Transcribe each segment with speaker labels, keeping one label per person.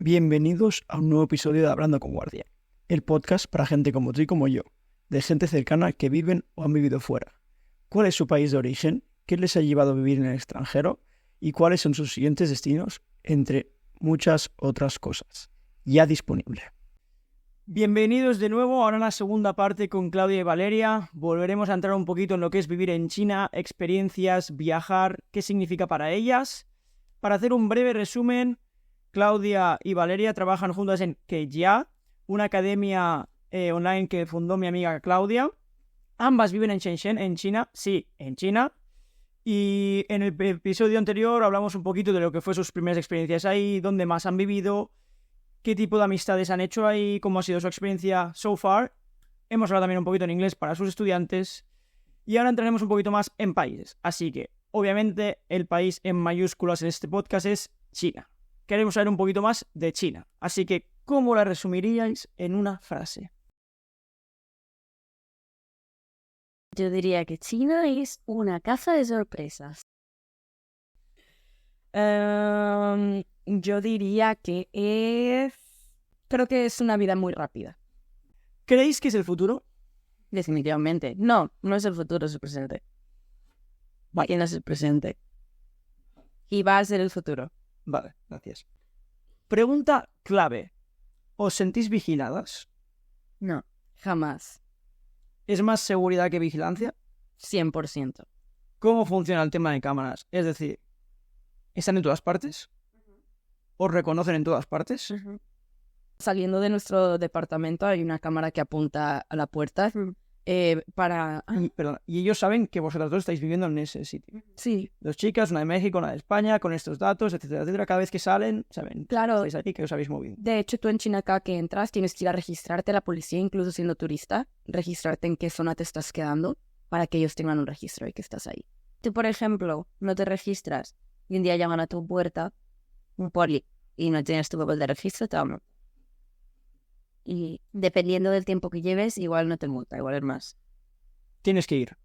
Speaker 1: Bienvenidos a un nuevo episodio de Hablando con Guardia, el podcast para gente como tú y como yo, de gente cercana que viven o han vivido fuera. ¿Cuál es su país de origen? ¿Qué les ha llevado a vivir en el extranjero? ¿Y cuáles son sus siguientes destinos? Entre muchas otras cosas. Ya disponible. Bienvenidos de nuevo, ahora en la segunda parte con Claudia y Valeria. Volveremos a entrar un poquito en lo que es vivir en China, experiencias, viajar, qué significa para ellas. Para hacer un breve resumen, Claudia y Valeria trabajan juntas en Kejia, una academia online que fundó mi amiga Claudia. Ambas viven en Shenzhen, en China. Sí, en China. Y en el episodio anterior hablamos un poquito de lo que fue sus primeras experiencias ahí, dónde más han vivido, qué tipo de amistades han hecho ahí, cómo ha sido su experiencia so far. Hemos hablado también un poquito en inglés para sus estudiantes. Y ahora entraremos un poquito más en países. Así que, obviamente, el país en mayúsculas en este podcast es China. Queremos saber un poquito más de China. Así que, ¿cómo la resumiríais en una frase?
Speaker 2: Yo diría que China es una caja de sorpresas.
Speaker 3: Yo diría que creo que es una vida muy rápida.
Speaker 1: ¿Creéis que es el futuro?
Speaker 3: Definitivamente. No es el futuro, es el presente. ¿Quién no es el presente? Y va a ser el futuro.
Speaker 1: Vale, gracias. Pregunta clave. ¿Os sentís vigiladas?
Speaker 3: No, jamás.
Speaker 1: ¿Es más seguridad que vigilancia?
Speaker 3: 100%.
Speaker 1: ¿Cómo funciona el tema de cámaras? Es decir, ¿están en todas partes? ¿Os reconocen en todas partes?
Speaker 3: Saliendo de nuestro departamento hay una cámara que apunta a la puerta para...
Speaker 1: Perdón, y ellos saben que vosotras dos estáis viviendo en ese sitio.
Speaker 3: Sí.
Speaker 1: Dos chicas, una de México, una de España, con estos datos, etcétera, etcétera. Cada vez que salen, saben
Speaker 3: Claro.
Speaker 1: que estáis aquí, que os habéis movido.
Speaker 3: De hecho, tú en China acá que entras tienes que ir a registrarte a la policía, incluso siendo turista, registrarte en qué zona te estás quedando para que ellos tengan un registro de que estás ahí. Tú, por ejemplo, no te registras y un día llaman a tu puerta un poli y no tienes tu papel de registro, te van. Y dependiendo del tiempo que lleves, igual no te multa, igual es más.
Speaker 1: Tienes que ir.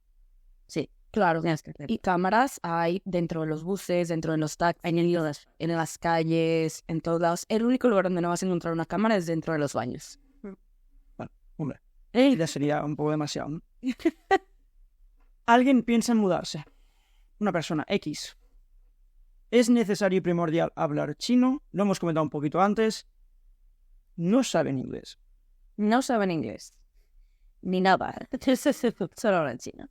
Speaker 3: Sí, claro, tienes que hacer. Y cámaras hay dentro de los buses, dentro de los taxis, en las calles, en todos lados. El único lugar donde no vas a encontrar una cámara es dentro de los baños.
Speaker 1: Bueno, hombre, ya sería un poco demasiado, ¿no? Alguien piensa en mudarse. Una persona X. ¿Es necesario y primordial hablar chino? Lo hemos comentado un poquito antes. No saben inglés.
Speaker 3: No saben inglés. Ni nada. Solo hablan chino.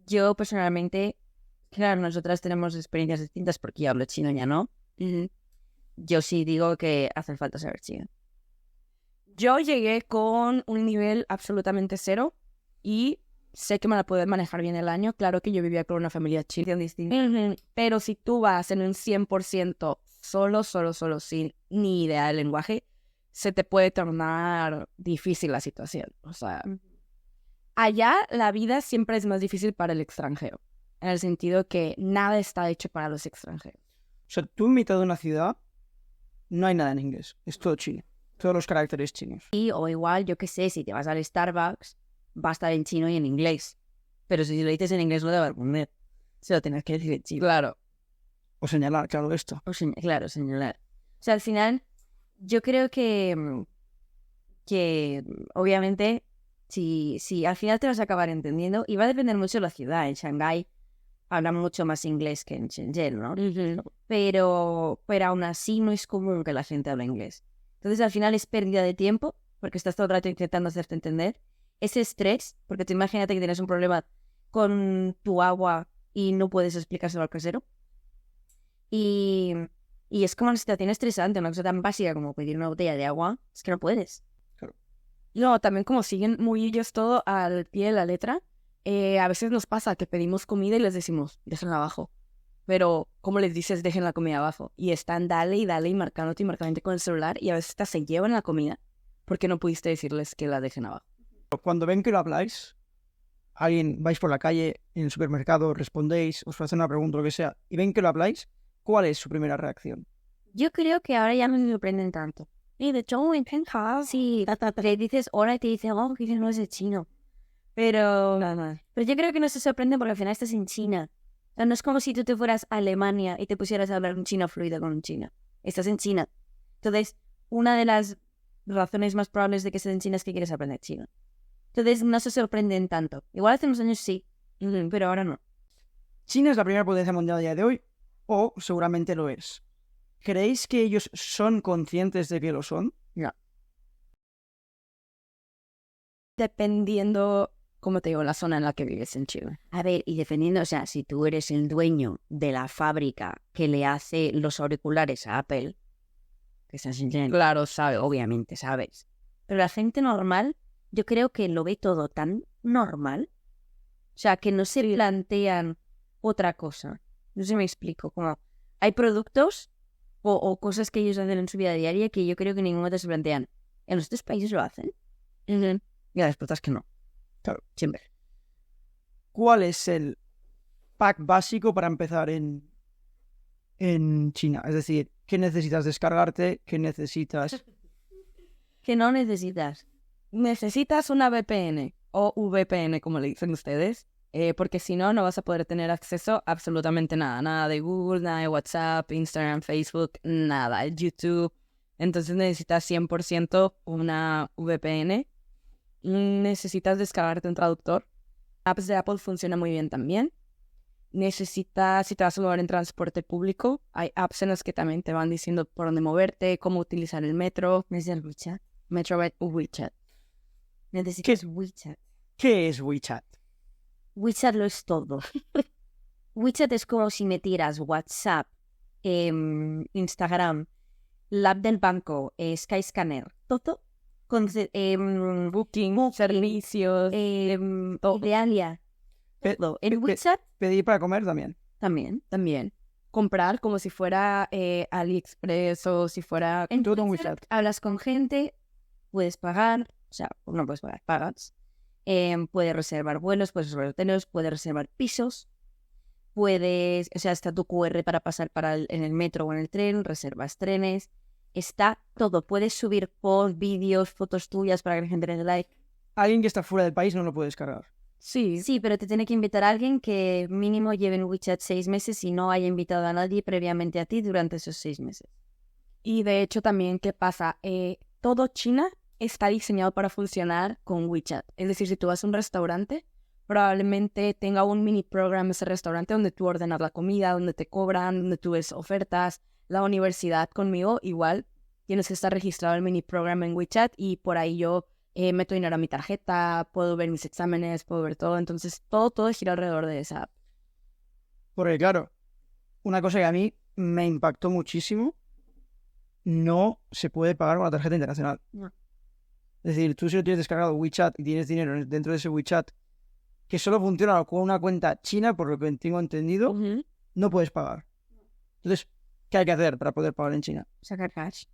Speaker 3: Yo personalmente, claro, nosotras tenemos experiencias distintas porque yo hablo chino, ya no. Yo sí digo que hace falta saber chino. Yo llegué con un nivel absolutamente cero y sé que me la puedo manejar bien el año. Claro que yo vivía con una familia china distinta. Pero si tú vas en un 100% solo, sin ni idea del lenguaje, se te puede tornar difícil la situación. O sea, allá la vida siempre es más difícil para el extranjero, en el sentido que nada está hecho para los extranjeros.
Speaker 1: O sea, tú en mitad de una ciudad no hay nada en inglés. Es todo chino. Todos los caracteres chinos.
Speaker 2: O igual, yo qué sé, si te vas al Starbucks, va a estar en chino y en inglés. Pero si lo dices en inglés no te va a responder. Se lo tienes que decir en chino.
Speaker 3: Claro.
Speaker 1: O señalar, claro, esto.
Speaker 2: Claro, señalar. O sea, al final, yo creo que obviamente, si al final te vas a acabar entendiendo, y va a depender mucho de la ciudad. En Shanghái hablan mucho más inglés que en Shenzhen, ¿no? Pero aún así no es común que la gente hable inglés. Entonces al final es pérdida de tiempo, porque estás todo el rato intentando hacerte entender. Ese estrés, porque tú imagínate que tienes un problema con tu agua y no puedes explicárselo al casero. Y es como una situación estresante, una cosa tan básica como pedir una botella de agua, es que no puedes.
Speaker 1: Claro.
Speaker 3: No, también como siguen muy ellos todo al pie de la letra, a veces nos pasa que pedimos comida y les decimos, déjenla abajo. Pero, ¿cómo les dices, dejen la comida abajo? Y están dale y marcándote y marcándote con el celular y a veces hasta se llevan la comida porque no pudiste decirles que la dejen abajo.
Speaker 1: Cuando ven que lo habláis, vais por la calle, en el supermercado, respondéis, os hacen una pregunta o lo que sea, y ven que lo habláis, ¿cuál es su primera reacción?
Speaker 2: Yo creo que ahora ya no me sorprenden tanto. Y de hecho, sí, le dices hola y te dicen, oh, que no es de chino. Pero yo creo que no se sorprenden porque al final estás en China. O sea, no es como si tú te fueras a Alemania y te pusieras a hablar un chino fluido con un chino. Estás en China. Entonces, una de las razones más probables de que estés en China es que quieres aprender chino. Entonces, no se sorprenden tanto. Igual hace unos años sí, pero ahora no.
Speaker 1: ¿China es la primera potencia mundial a día de hoy? ¿O seguramente lo es? ¿Creéis que ellos son conscientes de que lo son?
Speaker 3: No. Dependiendo, como te digo, la zona en la que vives en Chile. A ver, y dependiendo, o sea, si tú eres el dueño de la fábrica que le hace los auriculares a Apple, que estás en Chile, claro, sabe, obviamente, sabes.
Speaker 2: Pero la gente normal, yo creo que lo ve todo tan normal. O sea, que no se plantean otra cosa. No sé si me explico. Como hay productos o cosas que ellos hacen en su vida diaria que yo creo que ningún otro se plantean. ¿En los otros países lo hacen?
Speaker 3: Y la respuesta es que no.
Speaker 1: Claro.
Speaker 3: Siempre.
Speaker 1: ¿Cuál es el pack básico para empezar en China? Es decir, ¿qué necesitas descargarte? ¿Qué necesitas?
Speaker 2: Que no necesitas.
Speaker 3: Necesitas una VPN o VPN, como le dicen ustedes, porque si no, no vas a poder tener acceso a absolutamente nada. Nada de Google, nada de WhatsApp, Instagram, Facebook, nada. YouTube. Entonces necesitas 100% una VPN. Necesitas descargarte un traductor. Apps de Apple funcionan muy bien también. Necesitas, si te vas a mover en transporte público, hay apps en las que también te van diciendo por dónde moverte, cómo utilizar el metro.
Speaker 2: Necesitas WeChat.
Speaker 3: WeChat.
Speaker 2: Necesitas WeChat.
Speaker 1: ¿Qué es WeChat?
Speaker 2: WeChat lo es todo. WeChat es como si metieras WhatsApp, Instagram, la app del banco, Skyscanner, todo. Con
Speaker 3: Booking, servicios, todo.
Speaker 2: Idealia.
Speaker 1: Pe-
Speaker 2: Todo.
Speaker 1: pe-
Speaker 2: En WeChat
Speaker 1: Pedir para comer también.
Speaker 3: También. Comprar como si fuera AliExpress o si fuera...
Speaker 2: En
Speaker 1: Todo en
Speaker 2: WeChat
Speaker 1: WeChat.
Speaker 2: hablas con gente, puedes pagar, o sea, no puedes pagar, pagas. Puedes reservar vuelos, puedes reservar hoteles, puedes reservar pisos, puedes, o sea, está tu QR para pasar en el metro o en el tren, reservas trenes, está todo. Puedes subir posts, vídeos, fotos tuyas para que la gente le dé like.
Speaker 1: Alguien que está fuera del país no lo puede descargar.
Speaker 3: Sí.
Speaker 2: Sí, pero te tiene que invitar a alguien que mínimo lleve en WeChat 6 meses y no haya invitado a nadie previamente a ti durante esos 6 meses.
Speaker 3: Y de hecho también, ¿qué pasa? Todo China está diseñado para funcionar con WeChat. Es decir, si tú vas a un restaurante, probablemente tenga un mini programa ese restaurante donde tú ordenas la comida, donde te cobran, donde tú ves ofertas. La universidad conmigo, igual, tienes que estar registrado el mini programa en WeChat y por ahí yo meto dinero a mi tarjeta, puedo ver mis exámenes, puedo ver todo. Entonces, todo gira alrededor de esa app.
Speaker 1: Porque claro, una cosa que a mí me impactó muchísimo, no se puede pagar con la tarjeta internacional.
Speaker 2: No.
Speaker 1: Es decir, tú si no tienes descargado WeChat y tienes dinero dentro de ese WeChat que solo funciona con una cuenta china, por lo que tengo entendido, no puedes pagar. Entonces, ¿qué hay que hacer para poder pagar en China?
Speaker 2: Sacar cash.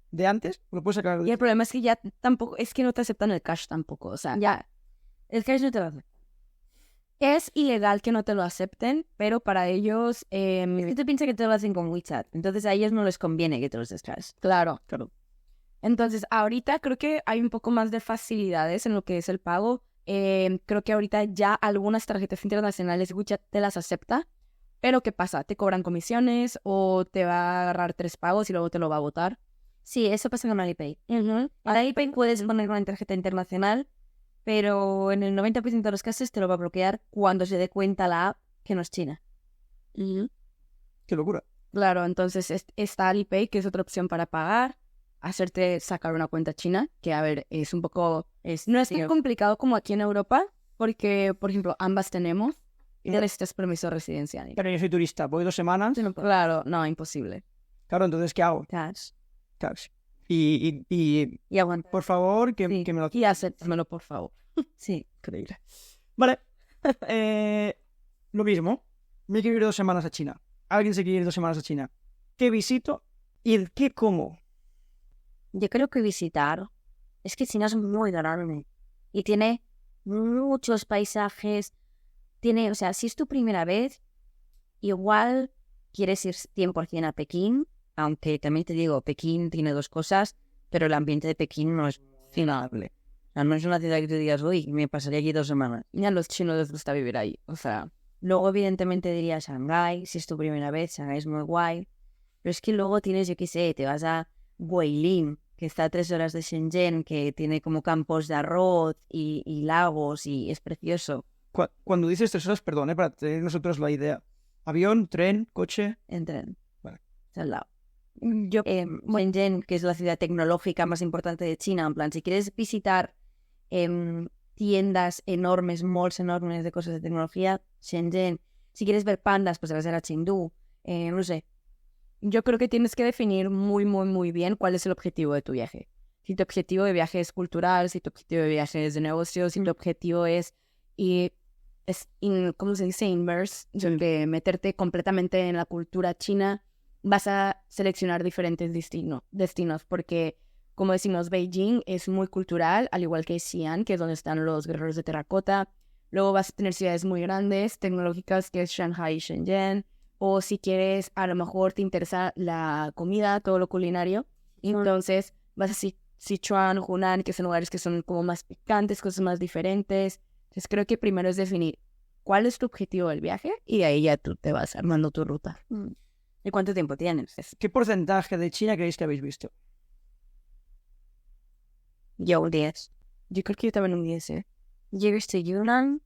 Speaker 1: ¿De antes? ¿Lo puedes sacar?
Speaker 3: Y el problema es que ya tampoco, es que no te aceptan el cash tampoco. O sea,
Speaker 2: Ya, el cash no te lo hace.
Speaker 3: es ilegal que no te lo acepten, pero para ellos,
Speaker 2: Es que tú piensas que te lo hacen con WeChat, entonces a ellos no les conviene que te los des cash.
Speaker 3: claro.
Speaker 1: Claro.
Speaker 3: Entonces, ahorita creo que hay un poco más de facilidades en lo que es el pago. Creo que ahorita ya algunas tarjetas internacionales WeChat te las acepta, pero ¿qué pasa? Te cobran comisiones o te va a agarrar 3 pagos y luego te lo va a botar.
Speaker 2: Sí, eso pasa con Alipay. En Alipay puedes poner una tarjeta internacional, pero en el 90% de los casos te lo va a bloquear cuando se dé cuenta la app que no es China.
Speaker 1: Qué locura.
Speaker 3: Claro, entonces está Alipay, que es otra opción para pagar, hacerte sacar una cuenta china, que a ver, es un poco... no es tan complicado como aquí en Europa, porque, por ejemplo, ambas tenemos y necesitas permiso residencial.
Speaker 1: Claro, yo soy turista, voy 2 semanas.
Speaker 3: Claro, no, imposible.
Speaker 1: Claro, entonces, ¿qué hago?
Speaker 2: Cash.
Speaker 1: Claro, sí. Y
Speaker 2: Y aguanta.
Speaker 1: por favor, que
Speaker 2: Sí.
Speaker 1: me lo...
Speaker 3: Y acéptamelo, por favor.
Speaker 2: Sí.
Speaker 1: Increíble. Vale. Lo mismo. Me quiero ir 2 semanas a China. Alguien se quiere ir 2 semanas a China. ¿Qué visito y qué como?
Speaker 2: Yo creo que visitar. Es que China es muy grande. Y tiene muchos paisajes. Tiene, o sea, si es tu primera vez, igual quieres ir 100% a Pekín. Aunque también te digo, Pekín tiene 2 cosas, pero el ambiente de Pekín no es finable. O sea, no es una ciudad que te digas, uy, me pasaría aquí 2 semanas.
Speaker 3: Y a los chinos les gusta vivir ahí, o sea...
Speaker 2: Luego, evidentemente, diría Shanghái, si es tu primera vez, Shanghái es muy guay. Pero es que luego tienes, yo qué sé, te vas a Guilin, que está a 3 horas de Shenzhen, que tiene como campos de arroz y lagos y es precioso.
Speaker 1: Cuando dices 3 horas, perdón, para tener nosotros la idea. ¿Avión, tren, coche?
Speaker 2: En tren.
Speaker 1: Vale.
Speaker 2: Está al lado. Shenzhen, que es la ciudad tecnológica más importante de China, en plan, si quieres visitar tiendas enormes, malls enormes de cosas de tecnología, Shenzhen. Si quieres ver pandas, pues te vas a ir a Chengdu. No sé.
Speaker 3: Yo creo que tienes que definir muy, muy, muy bien cuál es el objetivo de tu viaje. Si tu objetivo de viaje es cultural, si tu objetivo de viaje es de negocio, si tu objetivo es, ¿cómo se dice? Immerse, de meterte completamente en la cultura china, vas a seleccionar diferentes destinos, porque, como decimos, Beijing es muy cultural, al igual que Xi'an, que es donde están los guerreros de terracota. Luego vas a tener ciudades muy grandes, tecnológicas, que es Shanghai y Shenzhen. O si quieres, a lo mejor te interesa la comida, todo lo culinario. Entonces vas a Sichuan, Hunan, que son lugares que son como más picantes, cosas más diferentes. Entonces creo que primero es definir cuál es tu objetivo del viaje y de ahí ya tú te vas armando tu ruta.
Speaker 2: ¿Y cuánto tiempo tienes?
Speaker 1: ¿Qué porcentaje de China creéis que habéis visto?
Speaker 2: Yo un 10.
Speaker 3: Yo creo que yo también un 10, ¿eh?
Speaker 2: Yo he visto Yunnan,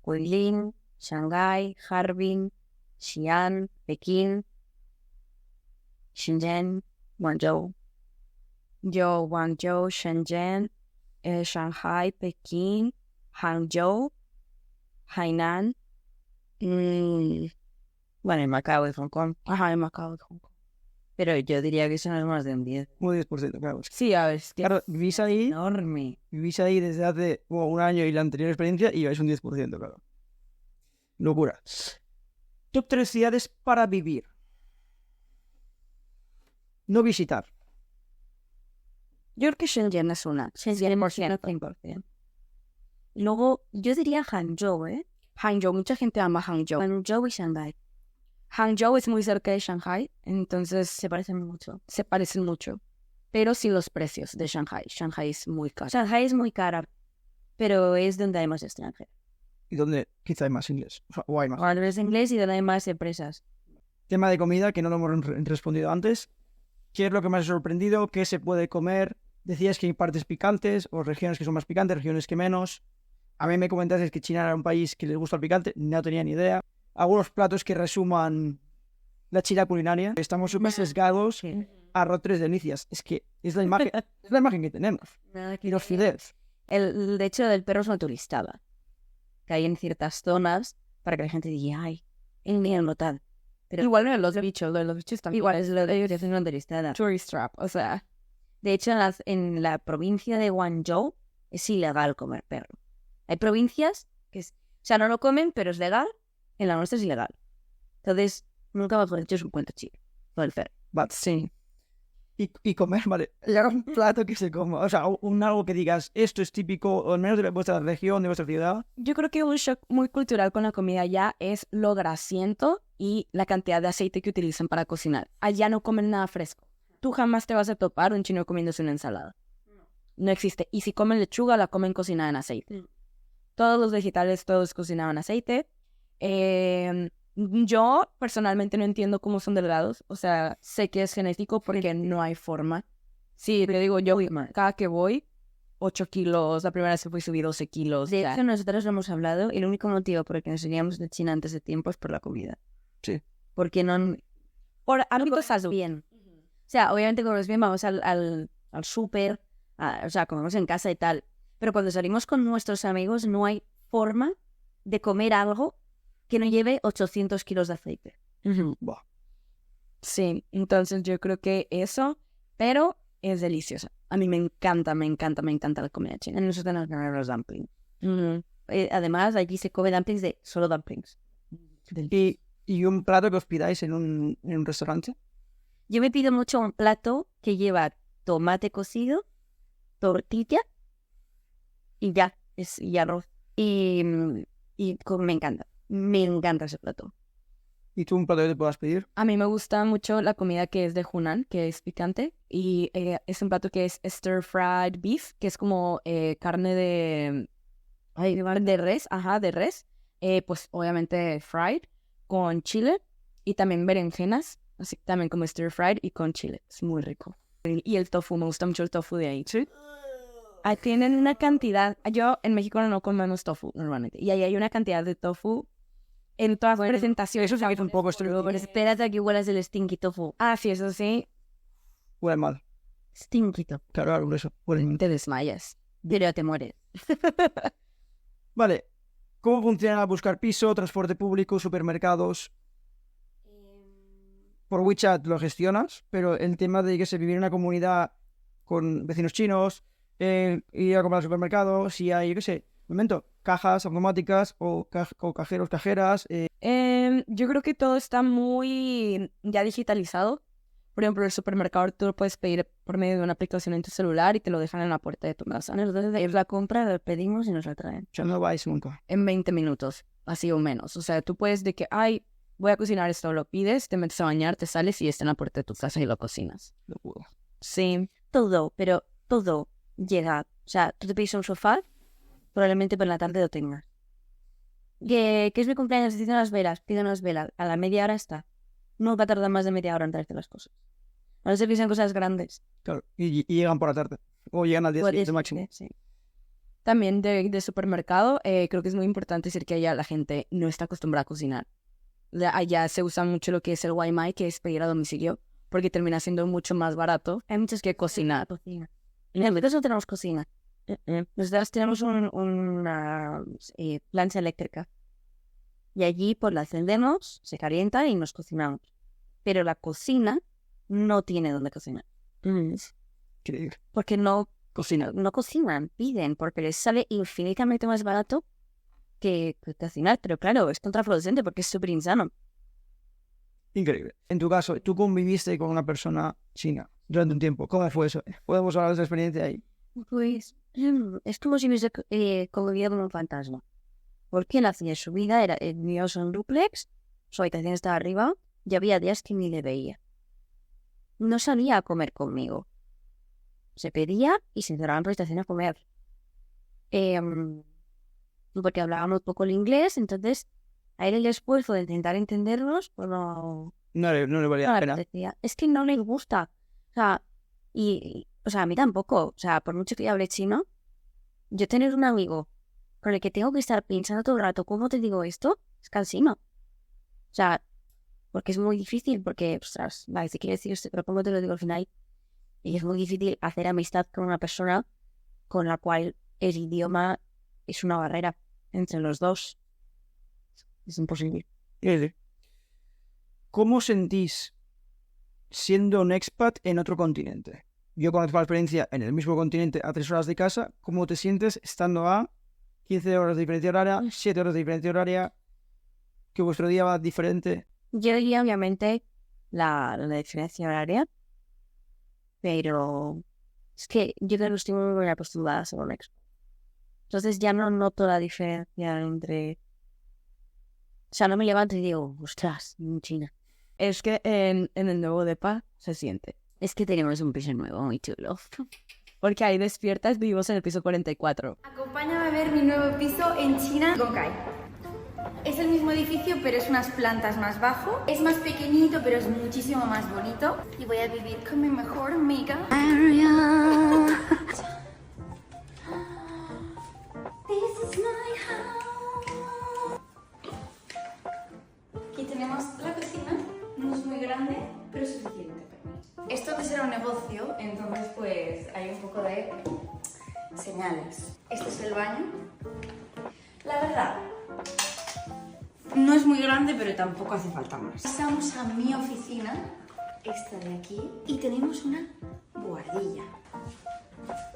Speaker 2: Guilin, Shanghái, Harbin, Xi'an, Pekín, Shenzhen, Guangzhou.
Speaker 3: Yo, Guangzhou, Shenzhen, Shanghai, Pekín, Hangzhou, Hainan,
Speaker 2: Bueno, en Macao y Hong Kong.
Speaker 3: ajá, en Macao, Hong Kong.
Speaker 2: Pero yo diría que eso no es más de un 10.
Speaker 1: Un 10%, claro. Es que,
Speaker 3: Sí, a ver, es que
Speaker 1: claro, vivís ahí
Speaker 2: Enorme.
Speaker 1: desde hace un año y la anterior experiencia y vais un 10%, claro. Locura. Top 3 ciudades para vivir. No visitar.
Speaker 3: yo creo que Shenzhen es una.
Speaker 2: Shenzhen 100%. Luego, yo diría Hangzhou, ¿eh?
Speaker 3: Hangzhou, mucha gente ama Hangzhou.
Speaker 2: Hangzhou y Shanghái.
Speaker 3: Hangzhou es muy cerca de Shanghai, entonces
Speaker 2: Se parecen mucho.
Speaker 3: se parecen mucho. Pero sí los precios de Shanghai. Shanghai es muy caro.
Speaker 2: Shanghái es muy cara, pero es donde hay más extranjeros.
Speaker 1: Y donde quizá hay más inglés. O hay más.
Speaker 2: Cuando es inglés y donde hay más empresas.
Speaker 1: Tema de comida, que no lo hemos respondido antes. ¿Qué es lo que más os ha sorprendido? ¿Qué se puede comer? Decías que hay partes picantes o regiones que son más picantes, regiones que menos. A mí me comentaste que China era un país que les gusta el picante. No tenía ni idea. Algunos platos que resuman la China culinaria. Estamos súper sesgados.
Speaker 2: Sí.
Speaker 1: Arroz tres delicias. Es que es la imagen, es la imagen que tenemos.
Speaker 2: Nada que
Speaker 1: Y los
Speaker 2: ver.
Speaker 1: fideos.
Speaker 2: De hecho, del perro es una turistada. Que hay en ciertas zonas para que la gente diga, ay, el mío tal. Pero
Speaker 3: Igual no los bichos también.
Speaker 2: igual es lo de ellos, es una turistada.
Speaker 3: Tourist trap, o sea.
Speaker 2: De hecho, en la provincia de Guangzhou es ilegal comer perro. Hay provincias que o sea, no lo comen, pero es legal. En la nuestra es ilegal. Entonces, nunca mejor dicho, es un cuento chido. Lo del perro.
Speaker 1: But, sí. Y comer, vale. Y haga un plato que se coma. O sea, algo que digas, esto es típico, o al menos de vuestra región, de vuestra ciudad.
Speaker 3: Yo creo que un shock muy cultural con la comida allá es lo grasiento y la cantidad de aceite que utilizan para cocinar. Allá no comen nada fresco. Tú jamás te vas a topar un chino comiéndose una ensalada. No existe. Y si comen lechuga, la comen cocinada en aceite. Todos los vegetales, todo es cocinado en aceite. Yo personalmente no entiendo cómo son delgados. O sea, sé que es genético porque no hay forma. Sí, te digo, yo cada que voy, 8 kilos. La primera vez que fui subí 12 kilos.
Speaker 2: De
Speaker 3: o sea,
Speaker 2: hecho, nosotros lo hemos hablado. El único motivo por el que nos veníamos de China antes de tiempo es por la comida.
Speaker 1: Sí.
Speaker 2: Porque no...
Speaker 3: por ámbito
Speaker 2: comemos
Speaker 3: salud.
Speaker 2: bien. O sea, obviamente comemos bien, vamos al súper, o sea, comemos en casa y tal. Pero cuando salimos con nuestros amigos no hay forma de comer algo que no lleve 800 kilos de aceite.
Speaker 1: Buah.
Speaker 3: Sí, entonces yo creo que eso, pero es deliciosa. A mí me encanta la comida china.
Speaker 2: En nosotros nos ganan los dumplings. Además, aquí se come dumplings de solo dumplings.
Speaker 1: Y un plato que os pidáis en un restaurante.
Speaker 2: Yo me pido mucho un plato que lleva tomate cocido, tortilla y ya, y arroz. Y me encanta. Me encanta ese plato.
Speaker 1: ¿Y tú un plato que te puedas pedir?
Speaker 3: A mí me gusta mucho la comida que es de Hunan, que es picante, y es un plato que es stir fried beef, que es como carne de res, de res, pues obviamente fried, con chile, y también berenjenas, así también como stir fried y con chile. Es muy rico. Y el tofu, me gusta mucho el tofu de ahí.
Speaker 1: ¿Sí?
Speaker 3: Tienen una cantidad, yo en México no comemos tofu normalmente, y ahí hay una cantidad de tofu en todas las presentaciones.
Speaker 1: Eso se me hizo un poco
Speaker 2: Pero espérate a que huelas el stinky tofu.
Speaker 3: Sí, eso sí,
Speaker 1: Huele mal.
Speaker 2: Stinky tofu.
Speaker 1: Claro, por eso. Huele mal.
Speaker 3: te desmayas.
Speaker 2: Pero te mueres.
Speaker 1: Vale. ¿Cómo funciona buscar piso, transporte público, supermercados? Por WeChat lo gestionas, pero el tema de que se vivir en una comunidad con vecinos chinos, ir a comprar al supermercado, si hay, yo qué sé, momento, cajas automáticas o cajeros, cajeras.
Speaker 3: Yo creo que todo está muy ya digitalizado. Por ejemplo, el supermercado tú lo puedes pedir por medio de una aplicación en tu celular y te lo dejan en la puerta de tu casa.
Speaker 2: Nosotros es la compra, lo pedimos y nos la traen.
Speaker 1: O sea, no vais nunca.
Speaker 3: En 20 minutos, así o menos. O sea, tú puedes de que, voy a cocinar esto, lo pides, te metes a bañar, te sales y está en la puerta de tu casa y lo cocinas.
Speaker 1: No puedo.
Speaker 3: Sí.
Speaker 2: Todo, pero todo llega. O sea, tú te pides un sofá, probablemente por la tarde lo tengas. Que es mi cumpleaños, necesito unas velas, pido unas velas. A la media hora está. No va a tardar más de media hora en traerte las cosas. A no ser que sean cosas grandes.
Speaker 1: Claro, y llegan por la tarde. O llegan al día siguiente máximo.
Speaker 2: Sí.
Speaker 3: También de supermercado, creo que es muy importante decir que allá la gente no está acostumbrada a cocinar. Allá se usa mucho lo que es el Waimai, que es pedir a domicilio, porque termina siendo mucho más barato
Speaker 2: Hay muchas
Speaker 3: que cocinar.
Speaker 2: cocina. Nosotros no tenemos cocina. Nosotros tenemos una plancha eléctrica. Y allí pues la encendemos, se calienta y nos cocinamos. Pero la cocina no tiene donde cocinar.
Speaker 1: Increíble.
Speaker 2: Porque no
Speaker 1: Cocina.
Speaker 2: cocinan, piden, porque les sale infinitamente más barato que cocinar. Pero claro, es contraproducente porque es súper insano.
Speaker 1: Increíble. En tu caso, tú conviviste con una persona china durante un tiempo. ¿Cómo fue eso? ¿Podemos hablar de esa experiencia ahí?
Speaker 2: Pues es como si hubiese convivido con un fantasma. Porque él hacía su vida, vivíamos en un dúplex, su habitación estaba arriba, y había días que ni le veía. No salía a comer conmigo. Se pedía y se encerraba en la habitación a comer. Porque hablábamos poco el inglés, entonces a él el esfuerzo de intentar entendernos, pues no
Speaker 1: No le valía
Speaker 2: le
Speaker 1: la pena.
Speaker 2: apetecía. Es que no le gusta. O sea, a mí tampoco. O sea, por mucho que yo hable chino, yo tener un amigo con el que tengo que estar pensando todo el rato, ¿cómo te digo esto? Es cansino. O sea, porque es muy difícil, porque, ostras, vale, si quieres decir esto, pero ¿cómo te lo digo al final? Y es muy difícil hacer amistad con una persona con la cual el idioma es una barrera entre los dos. Es imposible.
Speaker 1: ¿Cómo sentís siendo un expat en otro continente? Yo conozco la experiencia en el mismo continente a 3 horas de casa. ¿Cómo te sientes estando a 15 horas de diferencia horaria, 7 horas de diferencia horaria? ¿Que vuestro día va diferente?
Speaker 2: Yo diría, obviamente, la diferencia horaria, pero es que yo creo que estoy muy acostumbrada a ser un expat. Entonces ya no noto la diferencia entre... O sea, no me levanto y digo, ostras, China.
Speaker 3: Es que en el nuevo depa se siente.
Speaker 2: Es que tenemos un piso nuevo, muy chulo.
Speaker 3: Porque ahí despiertas, vivimos en el piso 44.
Speaker 4: Acompáñame a ver mi nuevo piso en China, Gongkai. Es el mismo edificio, pero es unas plantas más bajo. Es más pequeñito, pero es muchísimo más bonito. Y voy a vivir con mi mejor amiga. This is my house. Aquí tenemos la cocina. No es muy grande, pero es suficiente. Esto antes era un negocio, entonces pues hay un poco de señales. Este es el baño. La verdad, no es muy grande, pero tampoco hace falta más. Pasamos a mi oficina, esta de aquí, y tenemos una buhardilla.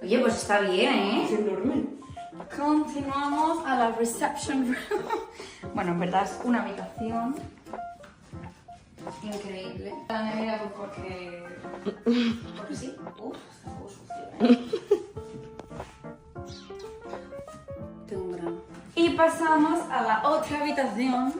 Speaker 4: Oye, pues está bien, ¿eh?
Speaker 1: Es enorme.
Speaker 4: Continuamos a la reception room. Bueno, en verdad es una habitación increíble. La nevera porque sí. Uf, está muy sucio. Tengo un grano. Y pasamos a la otra habitación.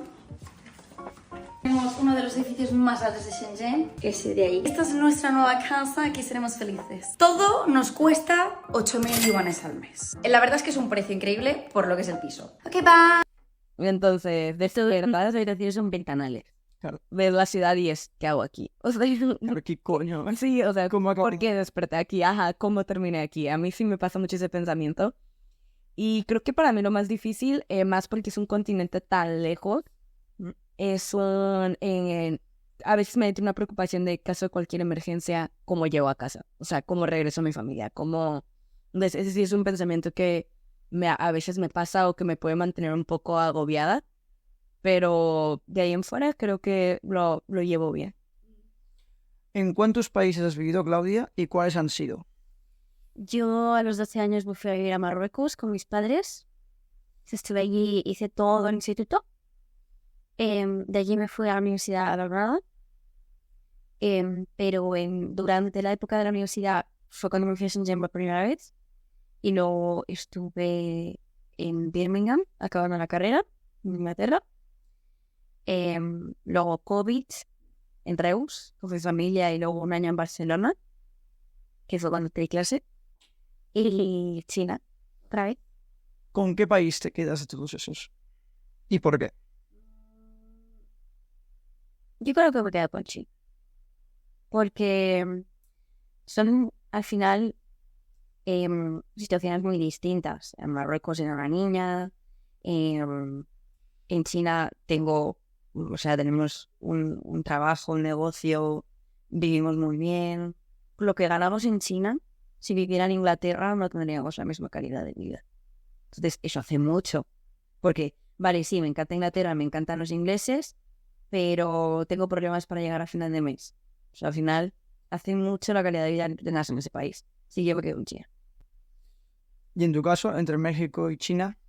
Speaker 4: Tenemos uno de los edificios más altos de Shenzhen, que es de ahí. Esta es nuestra nueva casa, aquí seremos felices. Todo nos cuesta 8.000 yuanes al mes. La verdad es que es un precio increíble por lo que es el piso. Ok, bye.
Speaker 3: Y entonces, de esto de
Speaker 2: Todas las habitaciones son ventanales.
Speaker 1: Claro.
Speaker 3: ves la ciudad y es, ¿qué hago aquí? O sea,
Speaker 1: Pero qué coño.
Speaker 3: sí, o sea,
Speaker 1: ¿Cómo acabo?
Speaker 3: ¿por qué desperté aquí? Ajá, ¿cómo terminé aquí? A mí sí me pasa mucho ese pensamiento. Y creo que para mí lo más difícil, más porque es un continente tan lejos, es a veces me entra una preocupación de caso de cualquier emergencia, cómo llego a casa, o sea, cómo regreso a mi familia, ese sí es un pensamiento que a veces me pasa o que me puede mantener un poco agobiada, pero de ahí en fuera creo que lo llevo bien.
Speaker 1: ¿En cuántos países has vivido, Claudia, y cuáles han sido?
Speaker 2: Yo a los 12 años me fui a vivir a Marruecos con mis padres. Estuve allí, hice todo el instituto. De allí me fui a la universidad a Granada. Pero durante la época de la universidad fue cuando me fui a Shenzhen por primera vez. Y luego estuve en Birmingham, acabando la carrera, en Inglaterra. Luego COVID, en Reus, con mi familia, y luego un año en Barcelona, que fue cuando tenía clase. Y China, otra vez.
Speaker 1: ¿Con qué país te quedas de todos esos? ¿Y por qué?
Speaker 2: Yo creo que me quedo con China. Porque son, al final, situaciones muy distintas. En Marruecos era una niña. En China tenemos un trabajo, un negocio, vivimos muy bien. Lo que ganamos en China, si viviera en Inglaterra, no tendríamos la misma calidad de vida. Entonces, eso hace mucho. Porque, vale, sí, me encanta Inglaterra, me encantan los ingleses, pero tengo problemas para llegar a final de mes. O sea, al final, hace mucho la calidad de vida que tengas en ese país. Sí, yo me quedo en China.
Speaker 1: Y en tu caso, entre México y China,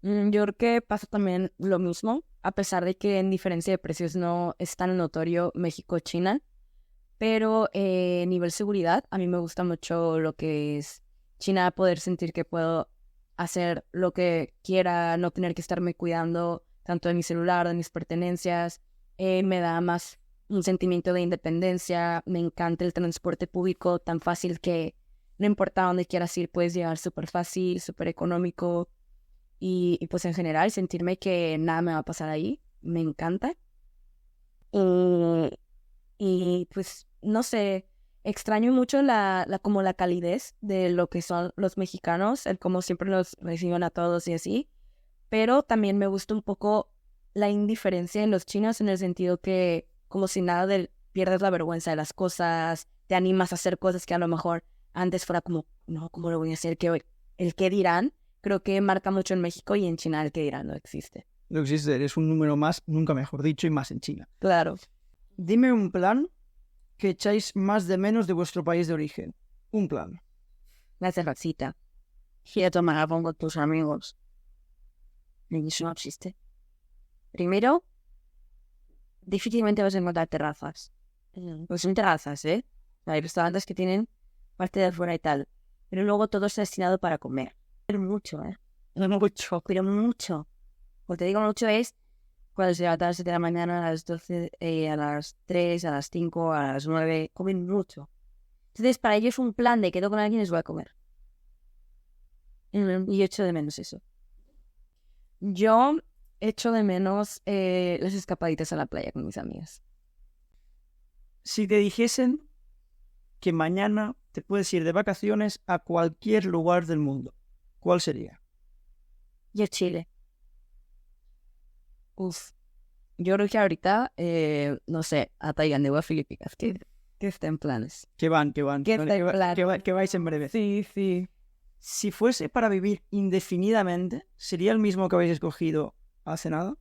Speaker 3: Yo creo que pasa también lo mismo, a pesar de que en diferencia de precios no es tan notorio México-China, pero nivel seguridad, a mí me gusta mucho lo que es China, poder sentir que puedo hacer lo que quiera, no tener que estarme cuidando tanto de mi celular, de mis pertenencias, me da más un sentimiento de independencia, me encanta el transporte público tan fácil que no importa dónde quieras ir, puedes llegar súper fácil, súper económico. Y pues en general sentirme que nada me va a pasar ahí, me encanta. Y pues no sé, extraño mucho como la calidez de lo que son los mexicanos, el cómo siempre nos reciben a todos y así. Pero también me gusta un poco la indiferencia en los chinos en el sentido que como si pierdes la vergüenza de las cosas, te animas a hacer cosas que a lo mejor antes fuera como, no, ¿cómo lo voy a hacer? El qué dirán. Creo que marca mucho en México y en China el que dirán no existe.
Speaker 1: no existe, eres un número más, nunca mejor dicho, y más en China.
Speaker 3: Claro.
Speaker 1: Dime un plan que echáis más de menos de vuestro país de origen. Un plan.
Speaker 2: La cervecita. Ir a tomar algo con tus amigos. Y eso no existe. Primero, difícilmente vas a encontrar terrazas. Pues son terrazas, ¿eh? Hay restaurantes que tienen parte de afuera y tal. Pero luego todo está destinado para comer. Pero mucho, ¿eh? Mucho, pero mucho. Cuando te digo mucho es cuando se levanta a las 7 de la mañana, a las 12, a las 3, a las 5, a las 9. Comen mucho. Entonces, para ellos un plan de quedo con alguien les voy a comer. Y yo echo de menos eso.
Speaker 3: Yo echo de menos las escapaditas a la playa con mis amigas.
Speaker 1: Si te dijesen que mañana te puedes ir de vacaciones a cualquier lugar del mundo, ¿cuál sería?
Speaker 2: Yo Chile.
Speaker 3: Uf. Yo creo que ahorita, no sé, a Tailandia o a Filipinas, que está en planes.
Speaker 1: Que van.
Speaker 3: Que está en plan.
Speaker 1: Que vais en breve.
Speaker 3: Sí, sí.
Speaker 1: Si fuese para vivir indefinidamente, ¿sería el mismo que habéis escogido hace nada?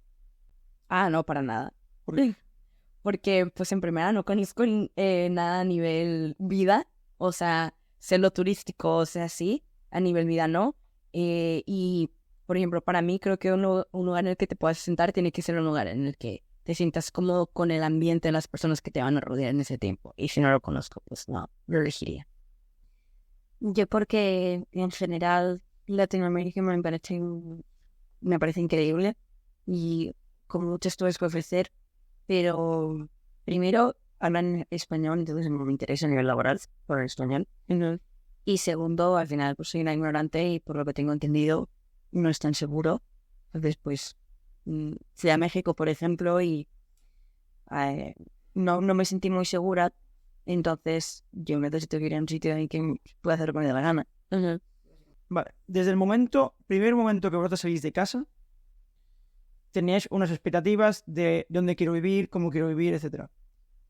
Speaker 3: Ah, no, para nada.
Speaker 1: ¿Por qué?
Speaker 3: Porque, pues, en primera no conozco nada a nivel vida. O sea, sé lo turístico, o sea, sí. A nivel vida, no. Y, por ejemplo, para mí creo que un lugar en el que te puedas sentar tiene que ser un lugar en el que te sientas cómodo con el ambiente de las personas que te van a rodear en ese tiempo. Y si no lo conozco, pues no, lo elegiría.
Speaker 2: Yo porque en general Latinoamérica me parece increíble y con muchas cosas que ofrecer, pero primero hablan español, entonces no me interesa a nivel laboral por el español. Y segundo, al final pues soy una ignorante y por lo que tengo entendido no es tan seguro. Entonces pues fui a México, por ejemplo, y No me sentí muy segura, entonces yo necesito ir a un sitio en que pueda hacer lo que me dé la gana.
Speaker 1: Vale, desde el primer momento que vosotros salís de casa, teníais unas expectativas de dónde quiero vivir, cómo quiero vivir, etc.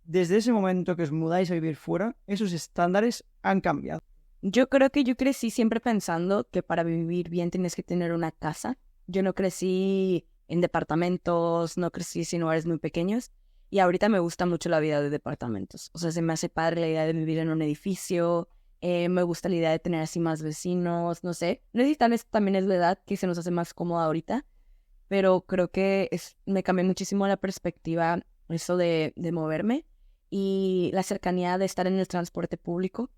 Speaker 1: Desde ese momento que os mudáis a vivir fuera, esos estándares han cambiado.
Speaker 2: Yo creo que yo crecí siempre pensando que para vivir bien tienes que tener una casa. Yo no crecí en departamentos, no crecí en lugares muy pequeños. Y ahorita me gusta mucho la vida de departamentos. O sea, se me hace padre la idea de vivir en un edificio. Me gusta la idea de tener así más vecinos, no sé. No sé si tal vez también es la edad que se nos hace más cómoda ahorita. Pero creo que me cambió muchísimo la perspectiva eso de moverme. Y la cercanía de estar en el transporte público.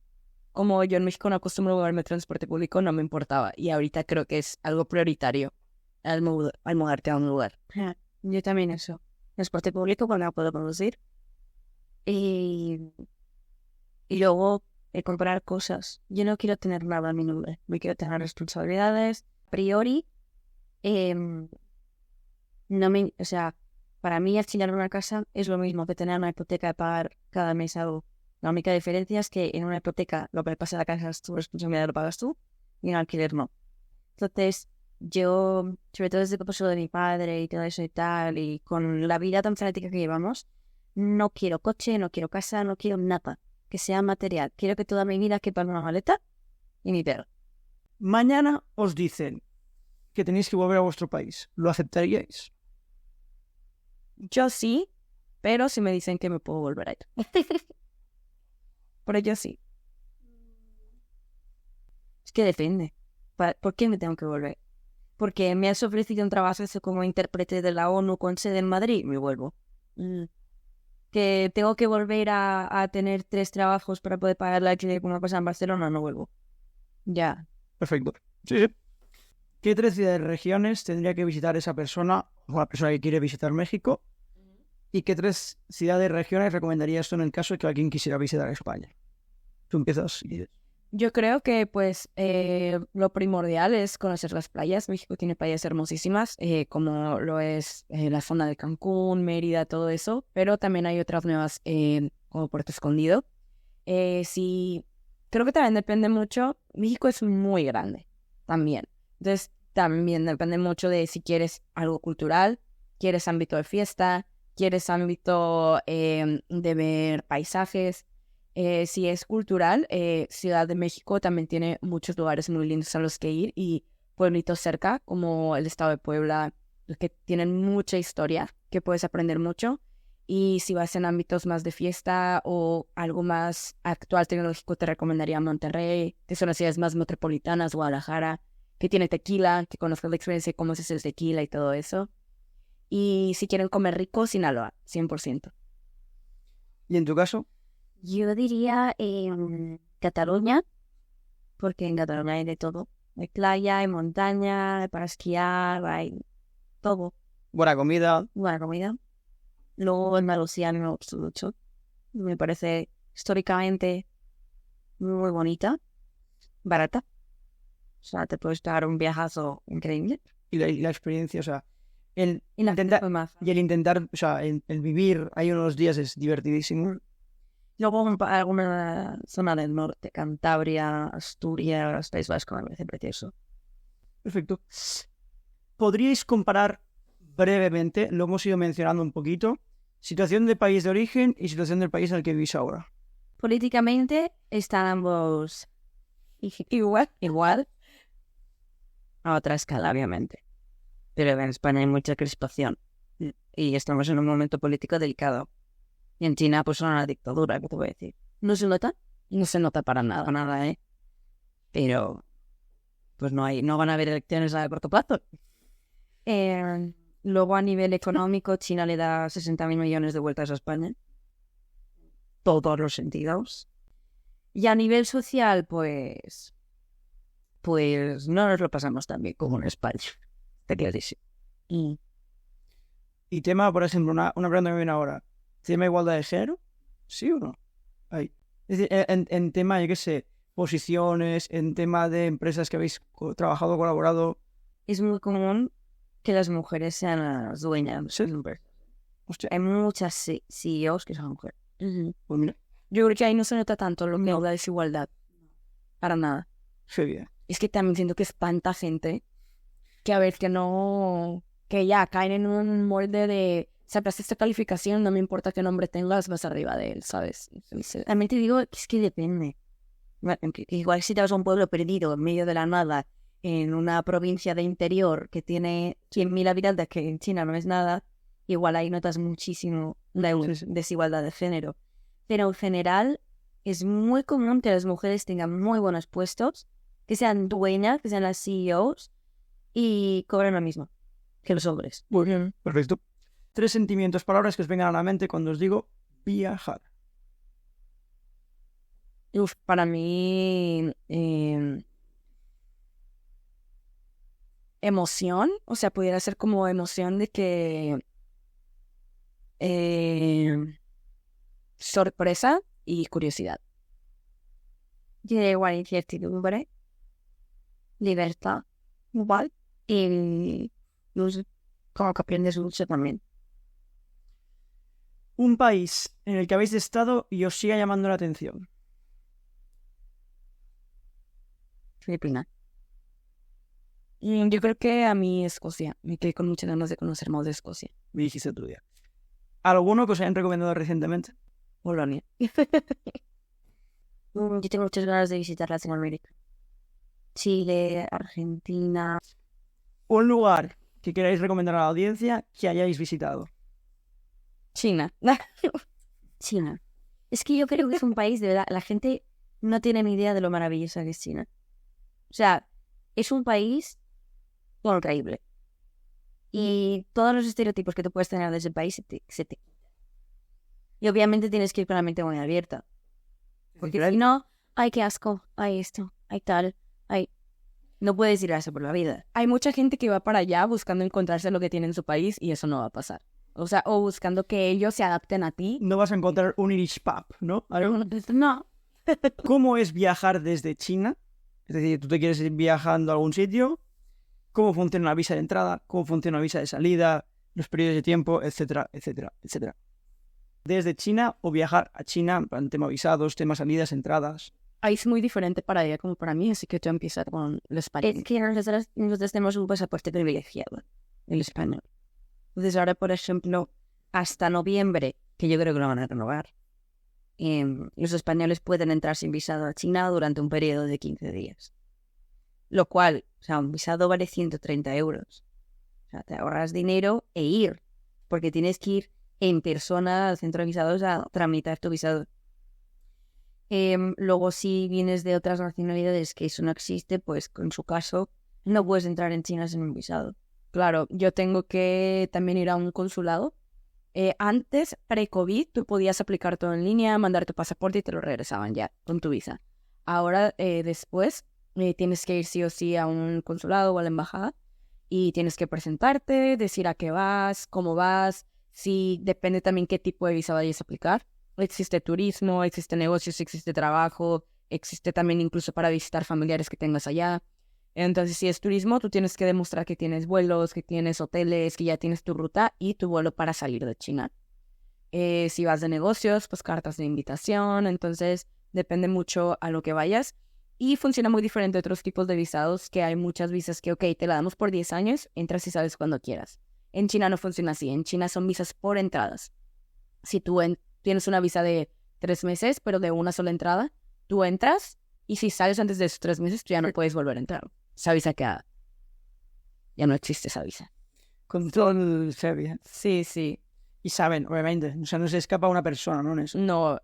Speaker 2: Como yo en México no acostumbro a moverme en transporte público, no me importaba. Y ahorita creo que es algo prioritario al mudarte a un lugar.
Speaker 3: Yo también eso. Transporte público cuando no puedo conducir. Y luego comprar cosas. Yo no quiero tener nada a mi nombre. Me quiero tener responsabilidades. A priori, o sea, para mí alquilar una casa es lo mismo que tener una hipoteca de pagar cada mes algo. La única diferencia es que en una hipoteca lo que le pasa a la casa es tu responsabilidad, lo pagas tú, y en alquiler no. Entonces, yo, sobre todo desde que pasó de mi padre y todo eso y tal, y con la vida tan frenética que llevamos, no quiero coche, no quiero casa, no quiero nada que sea material. Quiero que toda mi vida quepa en una maleta y mi perro.
Speaker 1: Mañana os dicen que tenéis que volver a vuestro país. ¿Lo aceptaríais?
Speaker 2: Yo sí, pero si me dicen que me puedo volver a ir. Pero yo sí. Es que depende. ¿Por qué me tengo que volver? Porque me has ofrecido un trabajo como intérprete de la ONU con sede en Madrid, me vuelvo. Que tengo que volver a tener 3 trabajos para poder pagar la alquiler como pasa en Barcelona, no vuelvo. Ya.
Speaker 1: Perfecto. Sí. ¿Qué 3 ciudades regiones tendría que visitar esa persona o la persona que quiere visitar México? ¿Y qué 3 ciudades regiones recomendarías tú en el caso de que alguien quisiera visitar España? Tú empiezas y...
Speaker 2: Yo creo que pues lo primordial es conocer las playas. México tiene playas hermosísimas, como lo es la zona de Cancún, Mérida, todo eso, pero también hay otras nuevas como Puerto Escondido. Sí, creo que también depende mucho. México es muy grande también, entonces también depende mucho de si quieres algo cultural, quieres ámbito de fiesta, quieres ámbito de ver paisajes. Si es cultural, Ciudad de México también tiene muchos lugares muy lindos a los que ir y pueblitos cerca, como el estado de Puebla, que tienen mucha historia, que puedes aprender mucho. Y si vas en ámbitos más de fiesta o algo más actual tecnológico, te recomendaría Monterrey, que son las ciudades más metropolitanas, Guadalajara, que tiene tequila, que conozcas la experiencia de cómo se hace el tequila y todo eso. Y si quieren comer rico, Sinaloa, 100%.
Speaker 1: ¿Y en tu caso?
Speaker 3: Yo diría Cataluña, porque en Cataluña hay de todo. Hay playa, hay montaña, hay para esquiar, hay todo.
Speaker 1: Buena comida.
Speaker 3: Buena comida. Luego Andalucía me gusta mucho. Me parece históricamente muy bonita, barata. O sea, te puedes dar un viajazo increíble.
Speaker 1: Y la experiencia, o sea, el
Speaker 2: Y la
Speaker 1: intentar,
Speaker 2: gente más.
Speaker 1: y el intentar, o sea, el vivir ahí unos días es divertidísimo.
Speaker 3: Luego alguna zona del norte, Cantabria, Asturias, País Vasco, me parece precioso.
Speaker 1: Perfecto. ¿Podríais comparar brevemente, lo hemos ido mencionando un poquito, situación del país de origen y situación del país en el que vivís ahora?
Speaker 3: Políticamente están ambos igual, a otra escala, obviamente. Pero en España hay mucha crispación y estamos en un momento político delicado. Y en China, pues, una dictadura, ¿qué te voy a decir? ¿No se nota? No se nota para nada, ¿eh? Pero, pues no van a haber elecciones a corto plazo. Luego, a nivel económico, China le da 60.000 millones de vueltas a España. Todos los sentidos. Y a nivel social, pues no nos lo pasamos tan bien como en España. Está clarísimo.
Speaker 1: Y tema, por ejemplo, una pregunta que me viene ahora. ¿Tema igualdad de género? ¿Sí o no? Ahí. Es decir, en tema, yo qué sé, posiciones, en tema de empresas que habéis trabajado, colaborado.
Speaker 3: Es muy común que las mujeres sean las dueñas.
Speaker 1: ¿Sí? Hostia,
Speaker 2: Hay muchas CEOs que son mujeres.
Speaker 1: pues mira,
Speaker 3: Yo creo que ahí no se nota tanto lo que es la desigualdad. Para nada.
Speaker 1: qué bien.
Speaker 3: Es que también siento que es tanta gente que a ver, que ya caen en un molde de, sacaste esta calificación, no me importa qué nombre tengas, vas arriba de él, ¿sabes? Entonces,
Speaker 2: También te digo que es que depende. Igual si te vas a un pueblo perdido en medio de la nada, en una provincia de interior que tiene 100.000 habitantes, que en China no es nada, igual ahí notas muchísimo la
Speaker 1: Sí.
Speaker 2: desigualdad de género. Pero en general es muy común que las mujeres tengan muy buenos puestos, que sean dueñas, que sean las CEOs y cobran lo mismo que los hombres.
Speaker 1: Muy bien, perfecto. 3 sentimientos, palabras que os vengan a la mente cuando os digo viajar.
Speaker 3: para mí, emoción, o sea, pudiera ser como emoción de que sorpresa y curiosidad.
Speaker 2: Yo igual incertidumbre, libertad, igual, y no sé, como que aprendes mucho también.
Speaker 1: Un país en el que habéis estado y os siga llamando la atención.
Speaker 2: Filipinas.
Speaker 3: Yo creo que a mí Escocia, me quedé con muchas ganas de conocer más de Escocia.
Speaker 1: Me dijiste otro día. ¿Alguno que os hayan recomendado recientemente?
Speaker 3: Polonia.
Speaker 2: Yo tengo muchas ganas de visitar Latinoamérica. Chile, Argentina.
Speaker 1: Un lugar que queráis recomendar a la audiencia que hayáis visitado.
Speaker 3: China.
Speaker 2: China. Es que yo creo que es un país, de verdad, la gente no tiene ni idea de lo maravillosa que es China. O sea, es un país increíble. Y todos los estereotipos que tú puedes tener de ese país se te quitan. Y obviamente tienes que ir con la mente muy abierta. Porque si no, ay, qué asco, ay esto, ay tal, ay... No puedes ir a eso por la vida.
Speaker 3: Hay mucha gente que va para allá buscando encontrarse lo que tiene en su país y eso no va a pasar. O sea, o buscando que ellos se adapten a ti.
Speaker 1: No vas a encontrar un Irish pub, ¿no?
Speaker 2: No.
Speaker 1: ¿Cómo es viajar desde China? Es decir, tú te quieres ir viajando a algún sitio. ¿Cómo funciona la visa de entrada? ¿Cómo funciona la visa de salida? Los periodos de tiempo, etcétera, etcétera, etcétera. Desde China o viajar a China, en plan, tema visados, tema salidas, entradas.
Speaker 3: Ahí es muy diferente para ella como para mí, así que tú empiezas con el español.
Speaker 2: Es que nosotros tenemos un pasaporte privilegiado, el español. Entonces ahora, por ejemplo, hasta noviembre, que yo creo que lo van a renovar, los españoles pueden entrar sin visado a China durante un periodo de 15 días. Lo cual, o sea, un visado vale 130 euros. O sea, te ahorras dinero e ir, porque tienes que ir en persona al centro de visados a tramitar tu visado. Luego, si vienes de otras nacionalidades que eso no existe, pues en su caso no puedes entrar en China sin un visado.
Speaker 3: Claro, yo tengo que también ir a un consulado. Antes, pre-COVID, tú podías aplicar todo en línea, mandar tu pasaporte y te lo regresaban ya con tu visa. Ahora, después, tienes que ir sí o sí a un consulado o a la embajada y tienes que presentarte, decir a qué vas, cómo vas, si depende también qué tipo de visa vayas a aplicar. Existe turismo, existe negocios, existe trabajo, existe también incluso para visitar familiares que tengas allá. Entonces, si es turismo, tú tienes que demostrar que tienes vuelos, que tienes hoteles, que ya tienes tu ruta y tu vuelo para salir de China. Si vas de negocios, pues cartas de invitación. Entonces, depende mucho a lo que vayas. Y funciona muy diferente de otros tipos de visados, que hay muchas visas que, ok, te la damos por 10 años, entras y sabes cuando quieras. En China no funciona así. En China son visas por entradas. Si tú tienes una visa de 3 meses, pero de una sola entrada, tú entras y si sales antes de esos 3 meses, tú ya no puedes volver a entrar. Esa visa queda. Ya no existe esa visa.
Speaker 1: Control heavy.
Speaker 3: Sí, sí.
Speaker 1: Y saben, obviamente. O sea, no se escapa una persona, ¿no? En eso.
Speaker 3: No,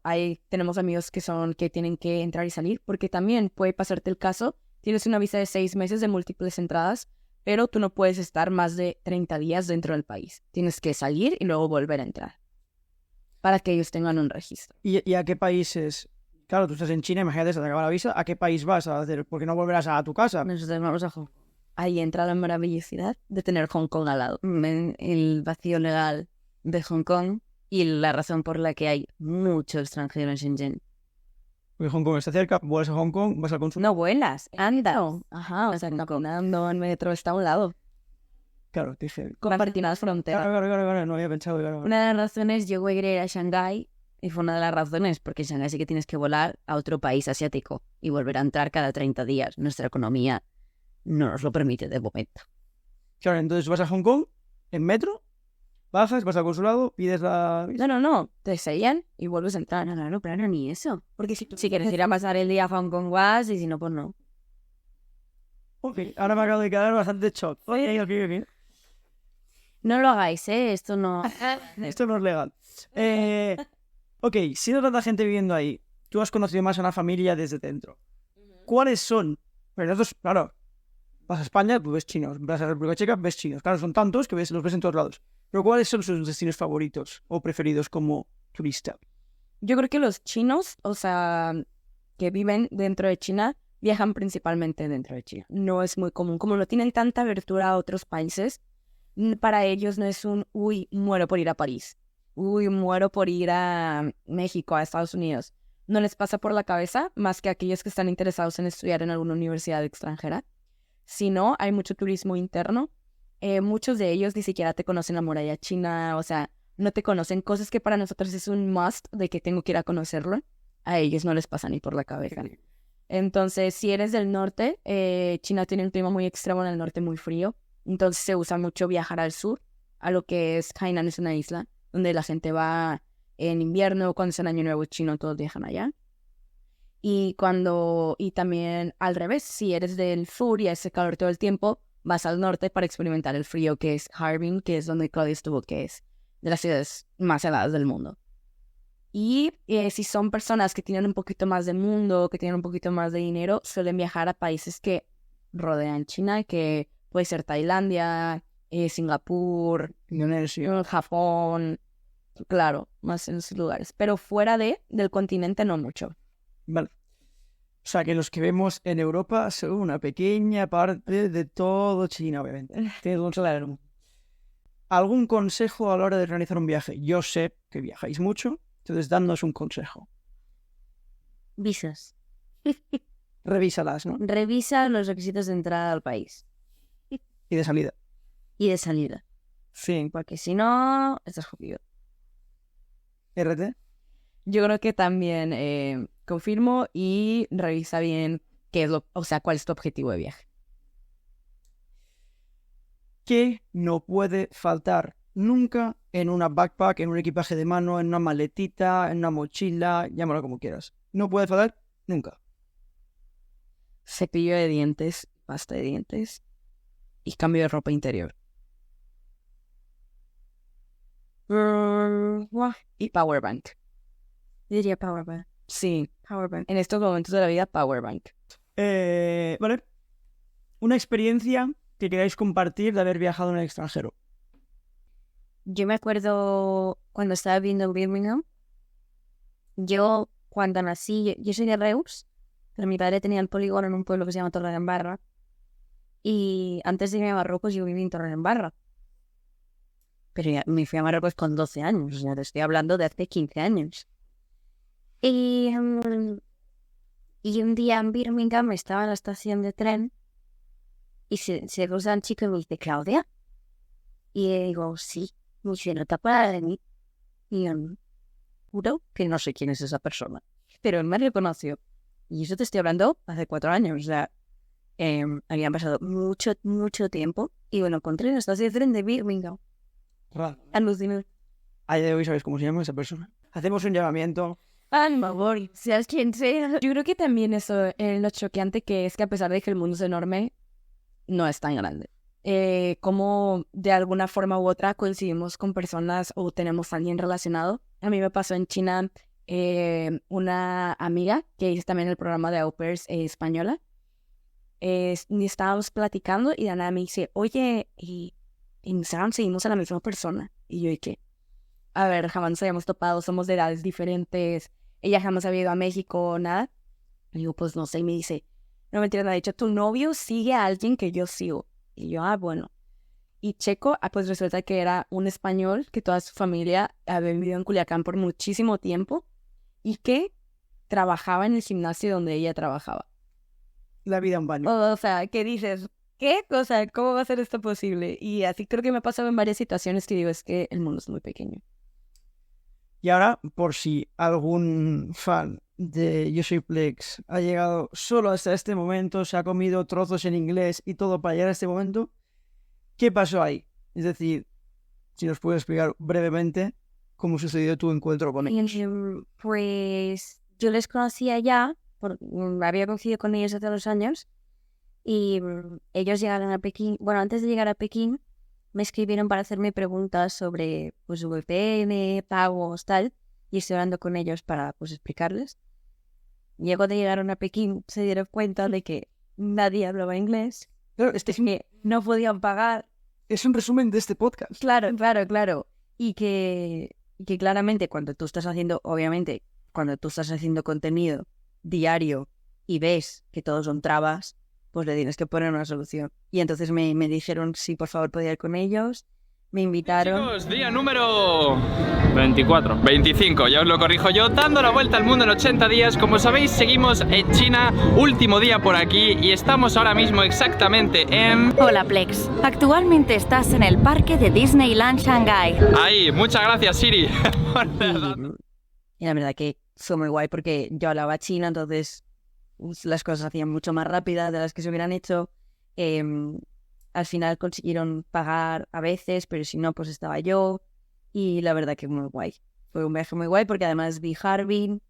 Speaker 3: tenemos amigos que tienen que entrar y salir, porque también puede pasarte el caso, tienes una visa de 6 meses de múltiples entradas, pero tú no puedes estar más de 30 días dentro del país. Tienes que salir y luego volver a entrar, para que ellos tengan un registro.
Speaker 1: ¿Y a qué países? Claro, tú estás en China, imagínate, se te acaba la visa. ¿A qué país vas a hacer? Porque no volverás a tu casa.
Speaker 2: Nosotros vamos a Hong Kong.
Speaker 3: Ahí entra la maravillosidad de tener Hong Kong al lado.
Speaker 2: El vacío legal de Hong Kong y la razón por la que hay mucho extranjero en Shenzhen.
Speaker 1: Porque Hong Kong está cerca, vuelves a Hong Kong, vas al consulado.
Speaker 2: No vuelas, anda.
Speaker 3: Ajá, o sea, caminando en metro está a un lado.
Speaker 1: Claro, dije...
Speaker 2: compartir las fronteras.
Speaker 1: Claro, no había pensado. Claro.
Speaker 2: Una de las razones, yo quería ir a Shanghái y fue una de las razones, porque en Shanghái sí que tienes que volar a otro país asiático y volver a entrar cada 30 días. Nuestra economía no nos lo permite de momento.
Speaker 1: Claro, entonces vas a Hong Kong, en metro, bajas, vas al consulado, pides la...
Speaker 2: No, te sellan y vuelves a entrar. No, pero no, ni eso. Porque si quieres ir a pasar el día a Hong Kong, vas, y si no, pues no.
Speaker 1: Ok, ahora me acabo de quedar bastante shock. Oye.
Speaker 2: No lo hagáis, esto no...
Speaker 1: Esto no es legal. Ok, siendo tanta gente viviendo ahí, tú has conocido más a una familia desde dentro. ¿Cuáles son? Pero nosotros, claro, vas a España, tú ves chinos. Vas a la República Checa, ves chinos. Claro, son tantos que los ves en todos lados. Pero ¿cuáles son sus destinos favoritos o preferidos como turista?
Speaker 2: Yo creo que los chinos, o sea, que viven dentro de China, viajan principalmente dentro de China. No es muy común. Como no tienen tanta abertura a otros países, para ellos no es uy, muero por ir a París. Uy, muero por ir a México, a Estados Unidos. No les pasa por la cabeza, más que aquellos que están interesados en estudiar en alguna universidad extranjera. Si no, hay mucho turismo interno. Muchos de ellos ni siquiera te conocen la muralla china, o sea, no te conocen cosas que para nosotros es un must de que tengo que ir a conocerlo. A ellos no les pasa ni por la cabeza. Entonces, si eres del norte, China tiene un clima muy extremo en el norte, muy frío. Entonces se usa mucho viajar al sur, a lo que es Hainan, es una isla, donde la gente va en invierno, cuando es el año nuevo chino, todos viajan allá. Y también al revés, si eres del sur y hace calor todo el tiempo, vas al norte para experimentar el frío, que es Harbin, que es donde Claudia estuvo, que es de las ciudades más heladas del mundo. Y si son personas que tienen un poquito más de mundo, que tienen un poquito más de dinero, suelen viajar a países que rodean China, que puede ser Tailandia, Singapur,
Speaker 1: Indonesia,
Speaker 2: Japón, claro, más en esos lugares. Pero fuera del continente no mucho.
Speaker 1: Vale. O sea, que los que vemos en Europa son una pequeña parte de todo China, obviamente. Tienes un salario. ¿Algún consejo a la hora de realizar un viaje? Yo sé que viajáis mucho, entonces dadnos un consejo.
Speaker 2: Visas.
Speaker 1: Revísalas, ¿no?
Speaker 2: Revisa los requisitos de entrada al país.
Speaker 1: Y de salida.
Speaker 2: Y de salida.
Speaker 1: Sí.
Speaker 2: Porque si no, estás jodido.
Speaker 1: RT.
Speaker 2: Yo creo que también confirmo y revisa bien cuál es tu objetivo de viaje.
Speaker 1: ¿Qué no puede faltar nunca en una backpack, en un equipaje de mano, en una maletita, en una mochila, llámalo como quieras? No puede faltar nunca.
Speaker 2: Cepillo de dientes, pasta de dientes y cambio de ropa interior. Y powerbank. Diría powerbank. Sí, powerbank. En estos momentos de la vida, powerbank.
Speaker 1: Vale. Una experiencia que queráis compartir de haber viajado en el extranjero.
Speaker 2: Yo me acuerdo cuando estaba viviendo en Birmingham. Yo, cuando nací, yo soy de Reus, pero mi padre tenía el polígono en un pueblo que se llama Torredembarra. Y antes de irme a Marruecos, yo viví en Torredembarra. Pero ya me fui a Marruecos con 12 años, o sea, te estoy hablando de hace 15 años. Y un día en Birmingham estaba en la estación de tren y se cruza un chico y me dice, ¿Claudia? Y le digo, sí. Me dice, ¿no te acuerdas de mí? Y yo, juro que no sé quién es esa persona. Pero él me reconoció. Y eso te estoy hablando hace 4 años. O sea, habían pasado mucho tiempo y lo encontré en la estación de tren de Birmingham.
Speaker 1: Raro.
Speaker 2: Alucinante.
Speaker 1: A día de hoy sabes cómo se llama esa persona. Hacemos un llamamiento.
Speaker 2: Por favor, seas quien sea. Yo creo que también eso, lo choqueante que es que a pesar de que el mundo es enorme, no es tan grande. Como de alguna forma u otra coincidimos con personas o tenemos a alguien relacionado. A mí me pasó en China una amiga que hizo también el programa de Au Pairs española. Estábamos platicando y de nada me dice, oye, y en Instagram seguimos a la misma persona. Y yo, ¿y qué? A ver, jamás nos habíamos topado, somos de edades diferentes. Ella jamás había ido a México, nada. Y digo, pues no sé. Y me dice, no mentira, me ha dicho, tu novio sigue a alguien que yo sigo. Y yo, bueno. Y checo, pues resulta que era un español que toda su familia había vivido en Culiacán por muchísimo tiempo y que trabajaba en el gimnasio donde ella trabajaba.
Speaker 1: La vida en baño.
Speaker 2: O sea, ¿qué dices?
Speaker 3: ¿qué cosa? ¿Cómo va a ser esto posible? Y así creo que me ha pasado en varias situaciones que digo, es que el mundo es muy pequeño.
Speaker 1: Y ahora, por si algún fan de Yo Soy Plex ha llegado solo hasta este momento, se ha comido trozos en inglés y todo para llegar a este momento, ¿qué pasó ahí? Es decir, si nos puedes explicar brevemente cómo sucedió tu encuentro con ellos.
Speaker 3: Pues yo les conocía ya, había coincidido con ellos hace 2 años, y ellos llegaron a Pekín. Bueno, antes de llegar a Pekín, me escribieron para hacerme preguntas sobre pues VPN, pagos, tal, y estoy hablando con ellos para pues explicarles. Y cuando llegaron a Pekín se dieron cuenta de que nadie hablaba inglés,
Speaker 1: Claro,
Speaker 3: que no podían pagar.
Speaker 1: es un resumen de este podcast.
Speaker 3: Claro. Y que claramente cuando tú estás haciendo, obviamente, cuando tú estás haciendo contenido diario y ves que todos son trabas, pues le tienes que poner una solución. Y entonces me dijeron si por favor podía ir con ellos, me invitaron.
Speaker 5: Chicos, día número 25, ya os lo corrijo yo, dando la vuelta al mundo en 80 días. Como sabéis, seguimos en China, último día por aquí y estamos ahora mismo exactamente en...
Speaker 6: Hola Plex, actualmente estás en el parque de Disneyland Shanghai.
Speaker 5: Ahí, muchas gracias Siri.
Speaker 3: Y la verdad que fue muy guay porque yo hablaba china, entonces las cosas se hacían mucho más rápidas de las que se hubieran hecho. Al final consiguieron pagar a veces, pero si no, pues estaba yo. Y la verdad que muy guay. Fue un viaje muy guay porque además vi Harbin,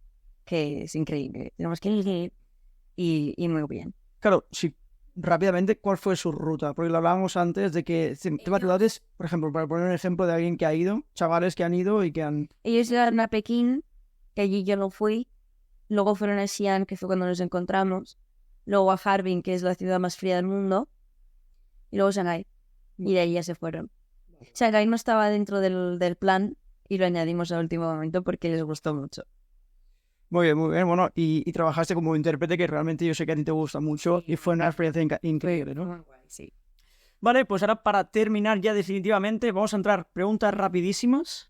Speaker 3: que es increíble. Tenemos que ir y muy bien.
Speaker 1: Claro, sí, rápidamente, ¿cuál fue su ruta? Porque lo hablábamos antes de que tema ciudades, por ejemplo, para poner un ejemplo de alguien que ha ido, chavales que han ido y que han...
Speaker 3: Ellos llegaron a Pekín, que allí yo no fui. Luego fueron a Xi'an, que fue cuando nos encontramos. Luego a Harbin, que es la ciudad más fría del mundo. Y luego Shanghái. Y de ahí ya se fueron. Shanghái no estaba dentro del plan y lo añadimos al último momento porque les gustó mucho.
Speaker 1: Muy bien. Bueno, y trabajaste como intérprete, que realmente yo sé que a ti te gusta mucho y fue una experiencia increíble, ¿no?
Speaker 3: Muy guay, sí.
Speaker 1: Vale, pues ahora para terminar ya definitivamente vamos a entrar preguntas rapidísimas,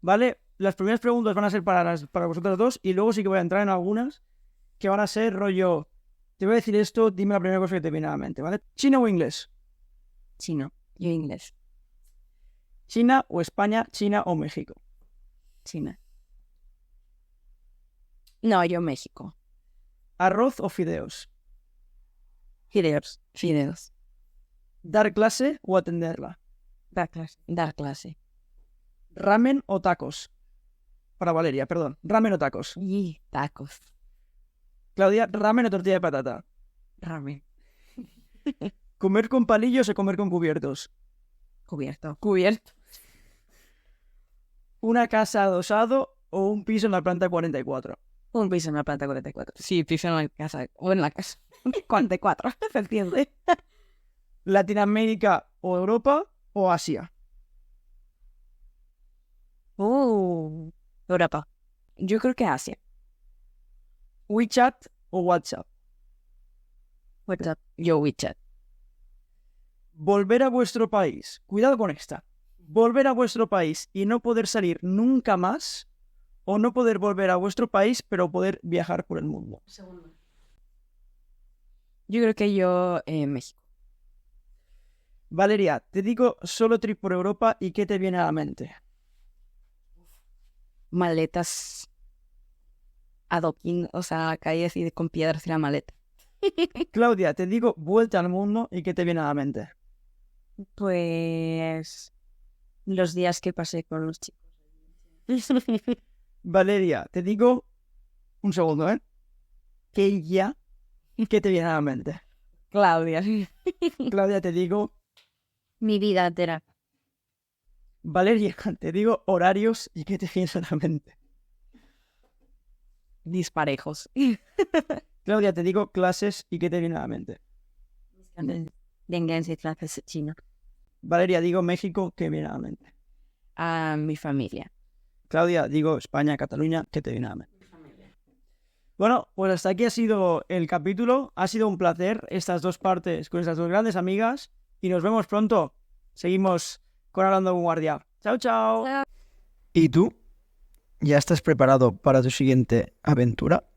Speaker 1: ¿vale? Las primeras preguntas van a ser para vosotros dos y luego sí que voy a entrar en algunas que van a ser rollo, te voy a decir esto, dime la primera cosa que te viene a la mente, ¿vale? ¿China o inglés?
Speaker 3: Chino. Yo inglés.
Speaker 1: ¿China o España? ¿China o México?
Speaker 3: China. No, yo México.
Speaker 1: ¿Arroz o fideos?
Speaker 3: Fideos. Fideos.
Speaker 1: ¿Dar clase o atenderla?
Speaker 3: Dar clase. Dar clase.
Speaker 1: ¿Ramen o tacos? Para Valeria, perdón. ¿Ramen o tacos?
Speaker 3: Y tacos.
Speaker 1: Claudia, ¿ramen o tortilla de patata?
Speaker 3: Ramen.
Speaker 1: ¿Comer con palillos o comer con cubiertos?
Speaker 3: Cubierto. Cubierto.
Speaker 1: ¿Una casa adosado o un piso en la planta 44?
Speaker 3: Un piso en la planta 44. Sí, piso en la casa. O en la casa. 44. ¿Se entiende?
Speaker 1: ¿Latinoamérica o Europa o Asia?
Speaker 3: Europa. Yo creo que Asia.
Speaker 1: ¿WeChat o WhatsApp?
Speaker 3: WhatsApp. Yo WeChat.
Speaker 1: ¿Volver a vuestro país? Cuidado con esta. ¿Volver a vuestro país y no poder salir nunca más? ¿O no poder volver a vuestro país pero poder viajar por el mundo?
Speaker 3: Segundo. Yo creo que yo México.
Speaker 1: Valeria, te digo solo trip por Europa y ¿qué te viene a la mente?
Speaker 3: Maletas. Adoquín, o sea, caí así con piedras y la maleta.
Speaker 1: Claudia, te digo vuelta al mundo y ¿qué te viene a la mente?
Speaker 3: Pues los días que pasé con los chicos.
Speaker 1: Valeria, te digo un segundo, ¿eh? ¿Qué te viene a la mente?
Speaker 3: Claudia.
Speaker 1: Claudia, te digo...
Speaker 2: Mi vida entera.
Speaker 1: Valeria, te digo horarios y ¿qué te viene a la mente?
Speaker 3: Disparejos.
Speaker 1: Claudia, te digo clases y ¿qué te viene a la mente?
Speaker 3: De inglés y clases chino.
Speaker 1: Valeria, digo México, ¿qué viene a la mente?
Speaker 3: A mi familia.
Speaker 1: Claudia, digo España, Cataluña, ¿qué te viene a la mente? Bueno, pues hasta aquí ha sido el capítulo. Ha sido un placer estas dos partes con estas dos grandes amigas y nos vemos pronto. Seguimos con Hablando con Guardia. Chao, chao. ¿Y tú? ¿Ya estás preparado para tu siguiente aventura?